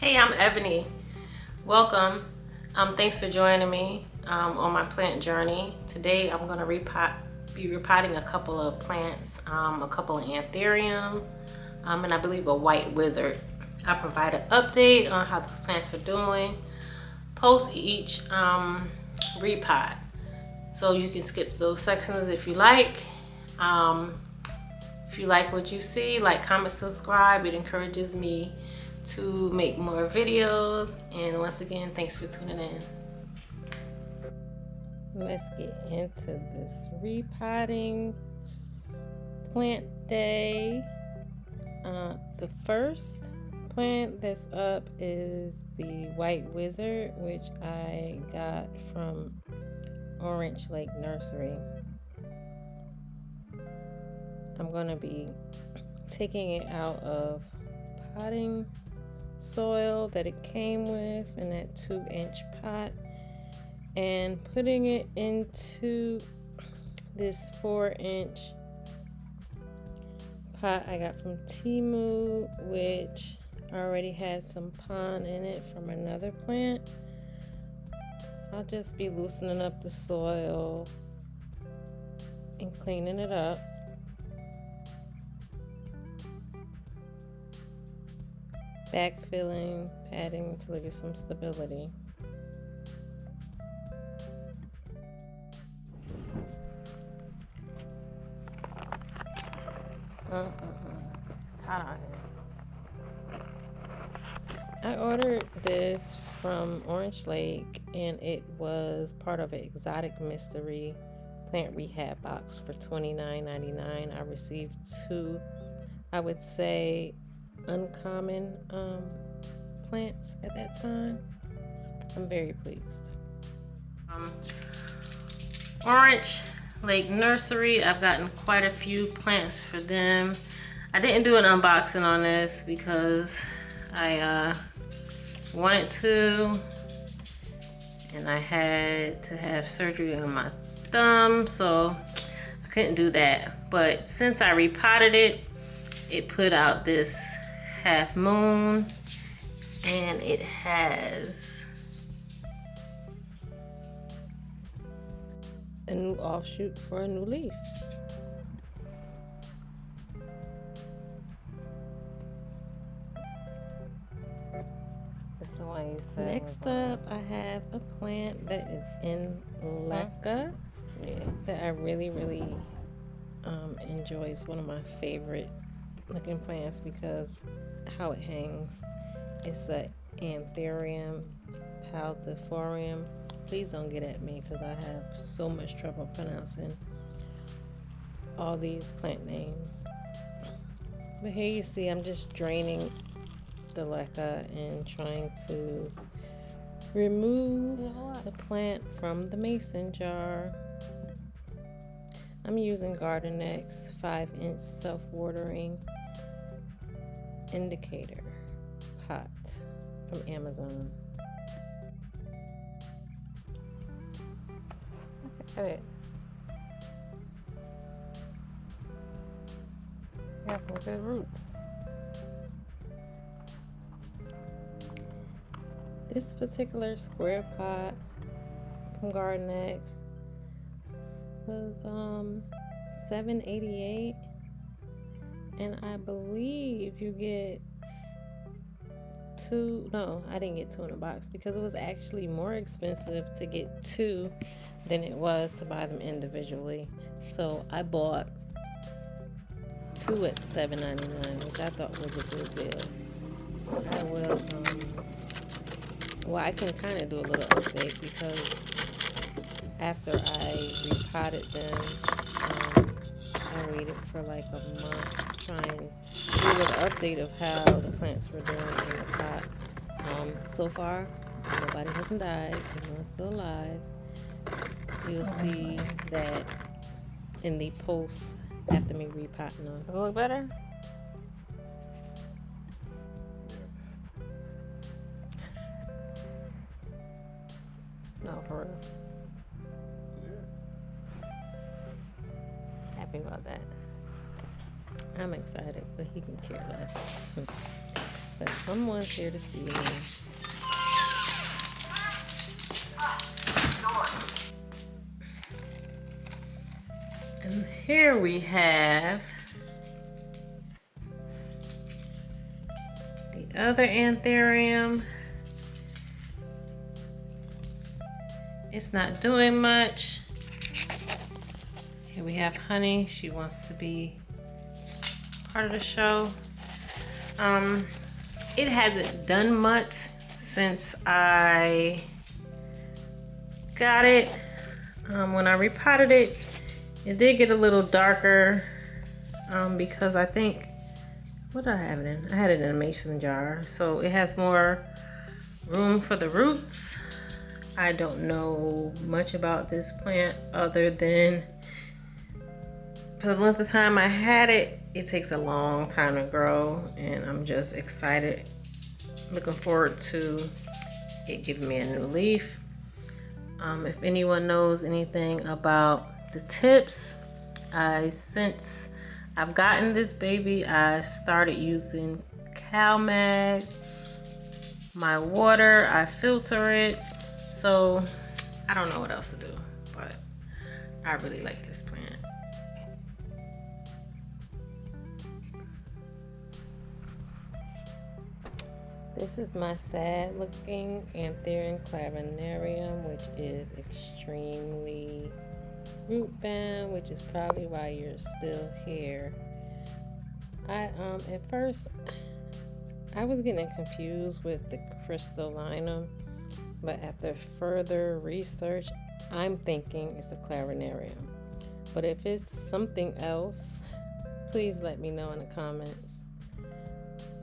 Hey, I'm Ebony. Welcome. Thanks for joining me on my plant journey. Today I'm going to be repotting a couple of plants, a couple of Anthurium, and I believe a white wizard. I provide an update on how those plants are doing post each repot. So you can skip those sections if you like. If you like what you see, like, comment, subscribe. It encourages me to make more videos. And once again, thanks for tuning in. Let's get into this repotting plant day. The first plant that's up is the white wizard, which I got from Orange Lake Nursery. I'm going to be taking it out of potting soil that it came with in that 2-inch pot and putting it into this 4-inch pot I got from Temu, which already had some pond in it from another plant. I'll just be loosening up the soil and cleaning it up. Backfilling, patting until I get some stability. It's hot out here. I ordered this from Orange Lake and it was part of an exotic mystery plant rehab box for $29.99. I received two, I would say, uncommon plants at that time. I'm very pleased. Orange Lake Nursery, I've gotten quite a few plants for them. I didn't do an unboxing on this because I wanted to, and I had to have surgery on my thumb, so I couldn't do that. But since I repotted it, it put out this half moon, and it has a new offshoot for a new leaf. That's the one you said. Next up, I have a plant that is in leca that I really enjoy. It's one of my favorite looking plants because how it hangs. It's the Anthurium, pallidiflorum. Please don't get at me because I have so much trouble pronouncing all these plant names. But here you see I'm just draining the leca and trying to remove the plant from the mason jar. I'm using Gardenex 5-inch self-watering indicator pot from Amazon. Look at it. Got some good roots. This particular square pot from Gardenex was $7.88, and I believe you get two. No, I didn't get two in a box because it was actually more expensive to get two than it was to buy them individually. So I bought two at $7.99, which I thought was a good deal. I will well, I can kind of do a little update because after I repotted them, I waited for like a month to try and do a little update of how the plants were doing in the pot. So far, nobody hasn't died. Everyone's still alive. You'll see that in the post after me repotting them. Does it look better? No, for real. Happy about that. I'm excited, but he can care less. but someone's here to see me. And here we have the other Anthurium. It's not doing much. Here we have Honey. She wants to be part of the show. It hasn't done much since I got it. When I repotted it, it did get a little darker because I think, what did I have it in? I had it in a mason jar, so it has more room for the roots. I don't know much about this plant other than for the length of time I had it, it takes a long time to grow, and I'm just excited, looking forward to it giving me a new leaf. If anyone knows anything about the tips, since I've gotten this baby, I started using CalMag. My water, I filter it, so I don't know what else to do, but I really like this plant. This is my sad looking Anthurium clarinervium, which is extremely root bound, which is probably why you're still here. At first I was getting confused with the crystallinum, but after further research, I'm thinking it's a clarinarium. But if it's something else, please let me know in the comments.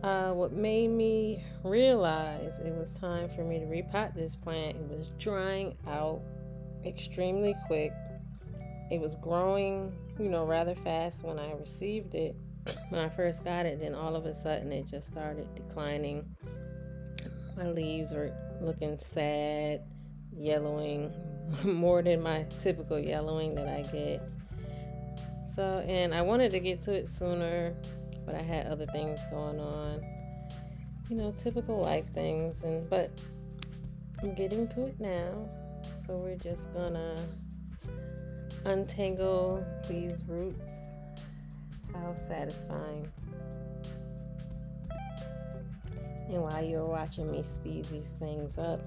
What made me realize it was time for me to repot this plant, it was drying out extremely quick. It was growing, rather fast when I received it. When I first got it, then all of a sudden it just started declining. My leaves were looking sad, yellowing, more than my typical yellowing that I get. So, and I wanted to get to it sooner, but I had other things going on, typical life things, but I'm getting to it now. So we're just gonna untangle these roots. How satisfying. And while you're watching me speed these things up,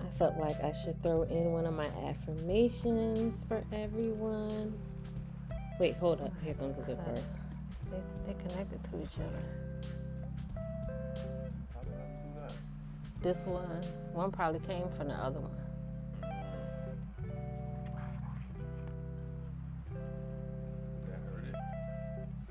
I felt like I should throw in one of my affirmations for everyone. Wait, hold up. Here comes a good part. They're connected to each other. This one probably came from the other one.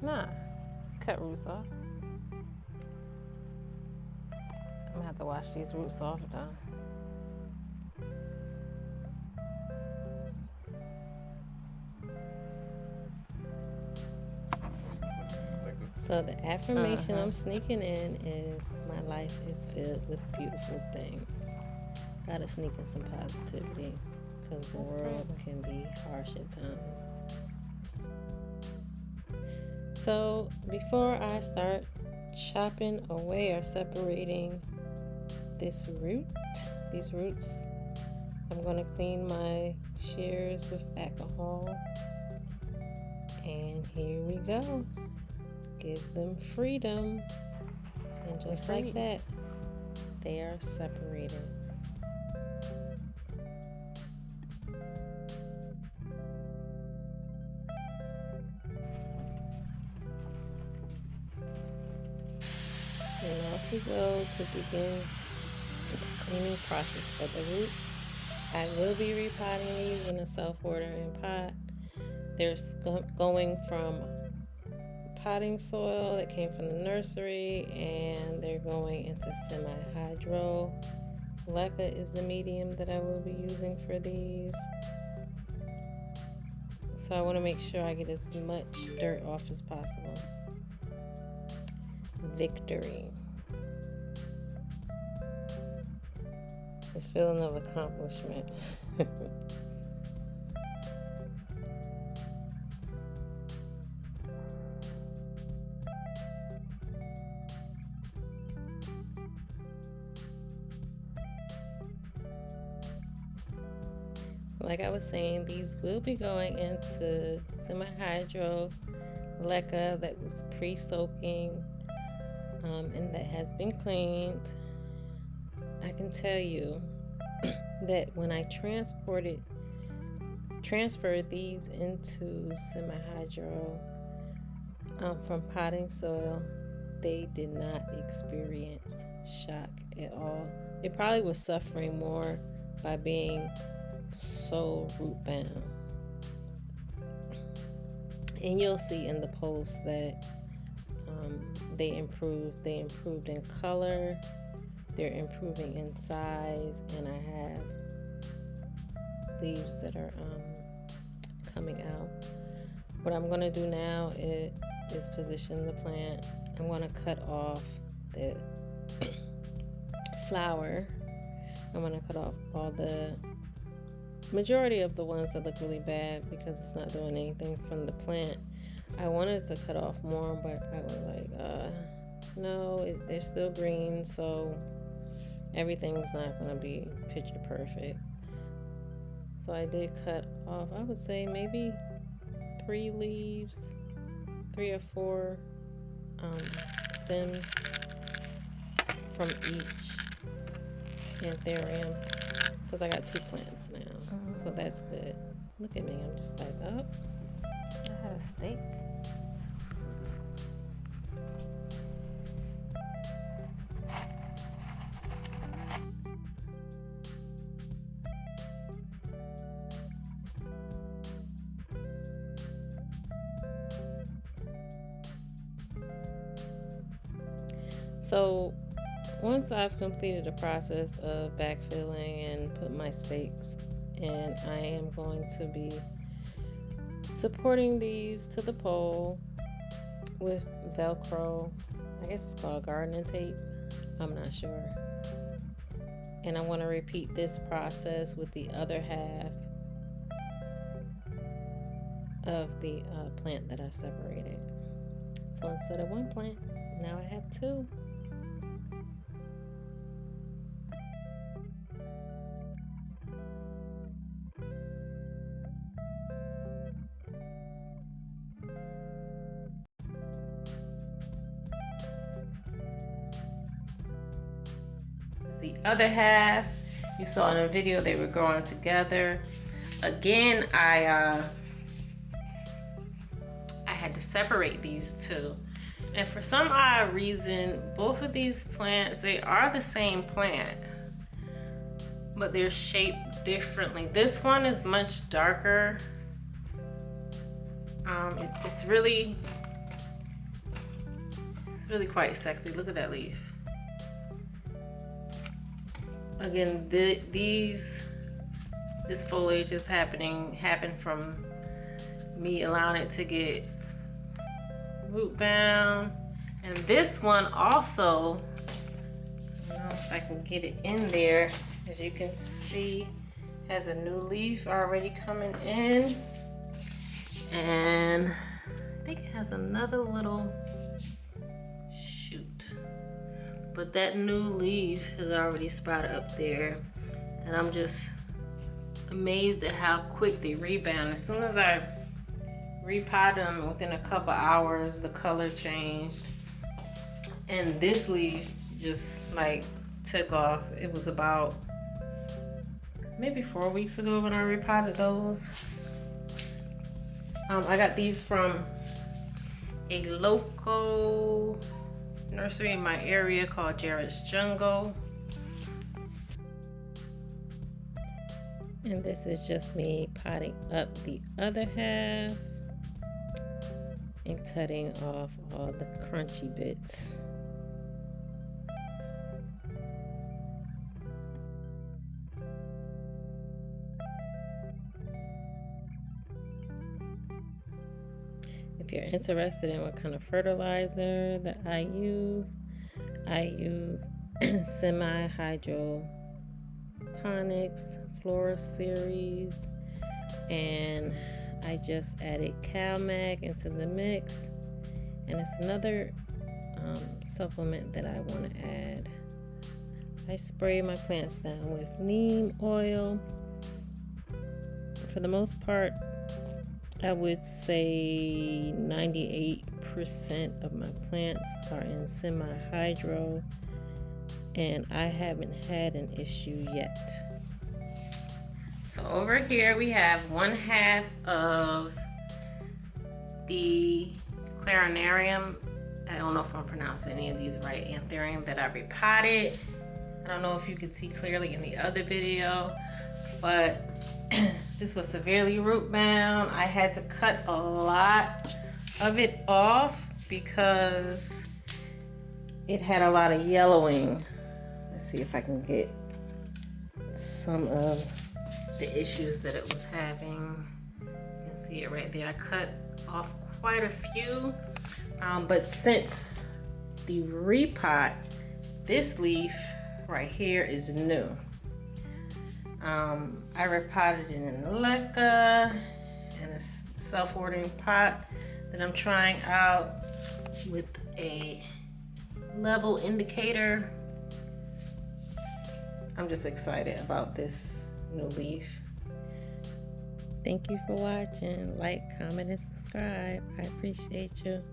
Nah, cut roots off. I'm gonna have to wash these roots off though. So the affirmation I'm sneaking in is, my life is filled with beautiful things. Gotta sneak in some positivity, because the world can be harsh at times. So before I start chopping away or separating these roots, I'm gonna clean my shears with alcohol. And here we go. Give them freedom. And just like that, they are separated. And off we go to begin the cleaning process for the roots. I will be repotting these in a self-watering pot. They're going from potting soil that came from the nursery, and they're going into semi-hydro. Leca is the medium that I will be using for these. So I want to make sure I get as much dirt off as possible. Victory. The feeling of accomplishment. like I was saying, these will be going into semi-hydro leca that was pre-soaking and that has been cleaned. I can tell you that when I transferred these into semi-hydro from potting soil, they did not experience shock at all. They probably were suffering more by being so root bound. And you'll see in the post that they improved in color, they're improving in size, and I have leaves that are coming out. What I'm going to do now is position the plant. I'm going to cut off the flower. I'm going to cut off all the majority of the ones that look really bad because it's not doing anything from the plant. I wanted to cut off more, but I was like, no, they're still green, so everything's not going to be picture perfect. So I did cut off, I would say maybe 3 leaves, 3 or 4 stems from each Anthurium, because I got 2 plants now, so that's good. Look at me, I'm just like, oh, I had a steak. So once I've completed the process of backfilling and put my stakes in, I am going to be supporting these to the pole with Velcro. I guess it's called gardening tape. I'm not sure. And I want to repeat this process with the other half of the plant that I separated. So instead of 1 plant, now I have 2. The other half, you saw in the video, they were growing together. Again, I had to separate these 2. And for some odd reason, both of these plants, they are the same plant, but they're shaped differently. This one is much darker. It's really quite sexy. Look at that leaf. Again, this foliage is happened from me allowing it to get root bound. And this one also, I don't know if I can get it in there, as you can see, has a new leaf already coming in, and I think it has another little shoot. But that new leaf has already sprouted up there, and I'm just amazed at how quick they rebound. As soon as I repotted them, within a couple hours, the color changed, and this leaf just like took off. It was about maybe 4 weeks ago when I repotted those. I got these from a local nursery in my area called Jared's Jungle. And this is just me potting up the other half and cutting off all the crunchy bits. If you're interested in what kind of fertilizer that I use semi-hydroponics Flora series, and I just added CalMag into the mix, and it's another supplement that I want to add. I spray my plants down with neem oil for the most part, I would say 98% of my plants are in semi-hydro, and I haven't had an issue yet. So over here we have 1/2 of the clarinervium. I don't know if I'm pronouncing any of these right. Anthurium that I repotted. I don't know if you could see clearly in the other video, but this was severely root bound. I had to cut a lot of it off because it had a lot of yellowing. Let's see if I can get some of the issues that it was having. You can see it right there. I cut off quite a few, but since the repot, this leaf right here is new. I repotted it in a leca, in a self-watering pot that I'm trying out with a level indicator. I'm just excited about this new leaf. Thank you for watching. Like, comment, and subscribe. I appreciate you.